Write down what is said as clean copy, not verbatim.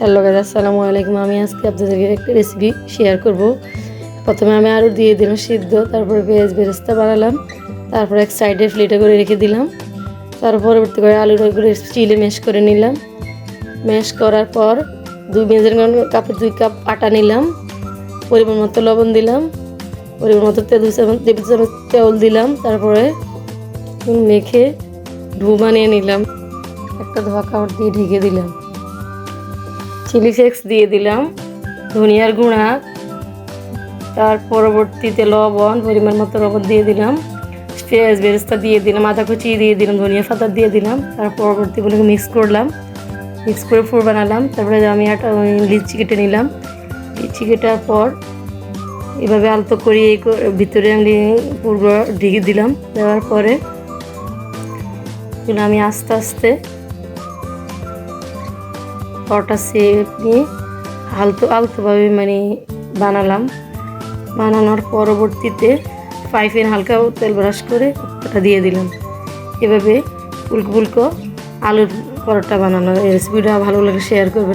Hello guys, আসসালামু আলাইকুম। আমি আজকে আপনাদেরকে একটা রেসিপি শেয়ার করব। প্রথমে আমি আলু দিয়ে দিলাম সিদ্ধ, তারপরে পেঁয়াজ বেরেস্তা বানালাম, তারপর এক সাইডে প্লেটে করে রেখে দিলাম। তার পরবর্তী করে আলুটা করে চিলে ম্যাশ করে নিলাম। ম্যাশ করার পর 2 মেজারমেন্ট কাপে 2 কাপ আটা নিলাম, পরিমাণ মতো লবণ দিলাম, পরিমাণ মতো টেবিল চামচ তেল দিলাম। তারপরে মেখে ডো বানিয়ে নিলাম। একটা ধোয়া কাপড় দিয়ে ঢেকে দিলাম। চিলি ফ্লেক্স দিয়ে দিলাম, ধনিয়ার গুঁড়া, তার পরবর্তীতে লবণ, পরিমাণ মতো লবণ দিয়ে দিলাম, পেঁয়াজ বেরেস্তা দিয়ে দিলাম, আদা কুচি দিয়ে দিলাম, ধনিয়া পাতা দিয়ে দিলাম। তার পরবর্তীগুলোকে মিক্স করলাম, মিক্স করে ফুল বানালাম। তারপরে আমি একটা লিচি কেটে নিলাম। লিচি কেটার পর এভাবে আলতো করে ভিতরে আমি পুরো ঢেকে দিলাম। দেওয়ার পরে আমি আস্তে আস্তে কটা শেপ নিয়ে আলতোভাবে বানালাম। বানানোর পরবর্তীতে ফ্রাই প্যান হালকা তেল ব্রাশ করে ওটা দিয়ে দিলাম। এভাবে ফুলকো ফুলকো আলুর পরোটা বানানো। এই রেসিপিটা ভালো লাগে শেয়ার করবেন।